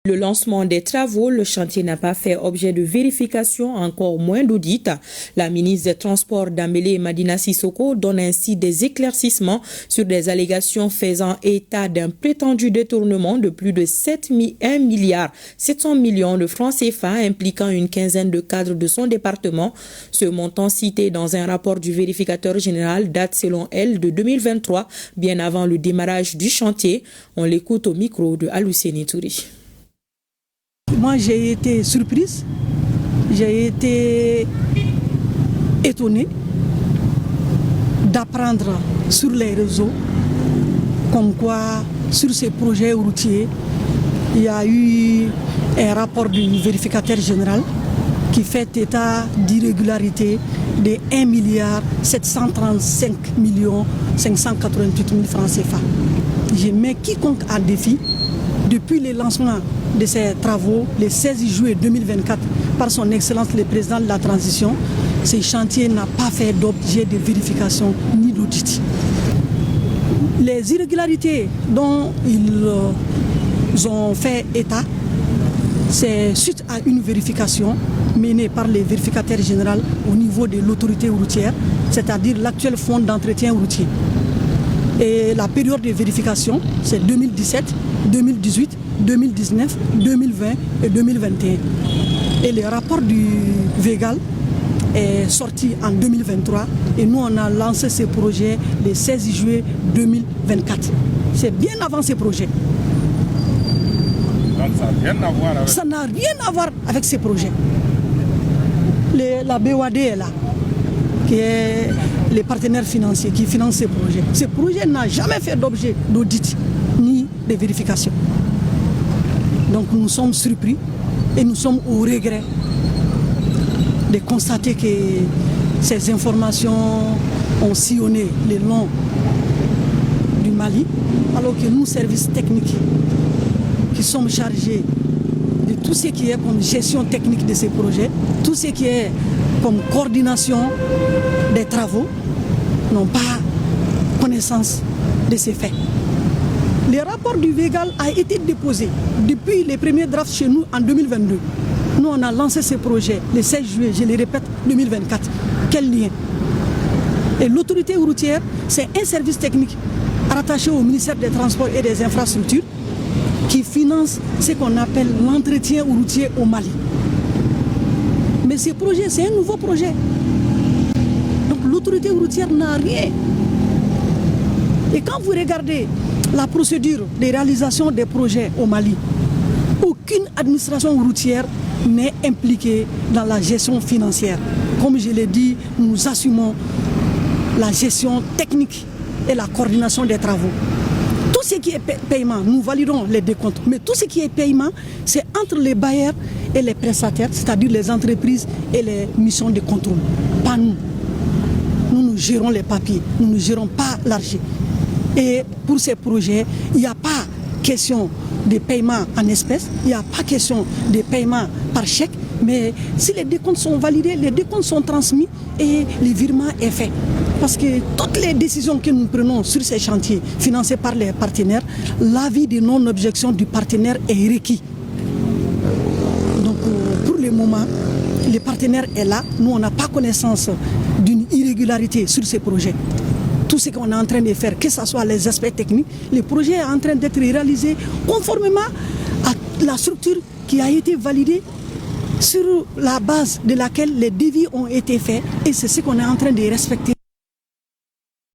Le lancement des travaux, le chantier n'a pas fait objet de vérification, encore moins d'audit. La ministre des Transports Dambélé Madina Sissoko donne ainsi des éclaircissements sur des allégations faisant état d'un prétendu détournement de plus de 1 milliard 700 millions de francs CFA impliquant une quinzaine de cadres de son département. Ce montant cité dans un rapport du vérificateur général date selon elle de 2023, bien avant le démarrage du chantier. On l'écoute au micro de Alousseni Touri. Moi, j'ai été surprise, j'ai été étonnée d'apprendre sur les réseaux comme quoi sur ces projets routiers, il y a eu un rapport du vérificateur général qui fait état d'irrégularité de 1 milliard 735 millions 588 000 francs CFA. Je mets quiconque à défi. Depuis le lancement de ces travaux, le 16 juillet 2024, par son Excellence le Président de la Transition, ce chantier n'a pas fait d'objet de vérification ni d'audit. Les irrégularités dont ils ont fait état, c'est suite à une vérification menée par le vérificateur général au niveau de l'autorité routière, c'est-à-dire l'actuel fonds d'entretien routier. Et la période de vérification, c'est 2017, 2018, 2019, 2020 et 2021. Et le rapport du VEGAL est sorti en 2023 et nous on a lancé ce projet le 16 juillet 2024. C'est bien avant ce projet. Donc ça n'a rien à voir avec ces projets. La BOAD est là, qui est les partenaires financiers qui financent ces projets. Ce projet n'a jamais fait d'objet d'audit ni de vérification. Donc nous sommes surpris et nous sommes au regret de constater que ces informations ont sillonné le long du Mali, alors que nous, services techniques, qui sommes chargés de tout ce qui est comme gestion technique de ces projets, tout ce qui est comme coordination des travaux, n'ont pas connaissance de ces faits. Le rapport du VEGAL a été déposé depuis les premiers drafts chez nous en 2022. Nous, on a lancé ce projet le 16 juillet, je le répète, 2024. Quel lien? Et l'autorité routière, c'est un service technique rattaché au ministère des Transports et des Infrastructures qui finance ce qu'on appelle l'entretien routier au Mali. Mais ce projet, c'est un nouveau projet. Donc l'autorité routière n'a rien. Et quand vous regardez la procédure de réalisation des projets au Mali, aucune administration routière n'est impliquée dans la gestion financière. Comme je l'ai dit, nous assumons la gestion technique et la coordination des travaux. Tout ce qui est paiement, nous validons les décomptes, mais tout ce qui est paiement, c'est entre les bailleurs et les prestataires, c'est-à-dire les entreprises et les missions de contrôle. Pas nous. Nous gérons les papiers, nous ne gérons pas l'argent. Et pour ces projets, il n'y a pas question de paiement en espèces, il n'y a pas question de paiement par chèque, mais si les décomptes sont validés, les décomptes sont transmis et le virement est fait. Parce que toutes les décisions que nous prenons sur ces chantiers financés par les partenaires, l'avis de non-objection du partenaire est requis. Donc pour le moment, le partenaire est là, nous on n'a pas connaissance d'une irrégularité sur ces projets. Tout ce qu'on est en train de faire, que ce soit les aspects techniques, le projet est en train d'être réalisé conformément à la structure qui a été validée sur la base de laquelle les devis ont été faits et c'est ce qu'on est en train de respecter.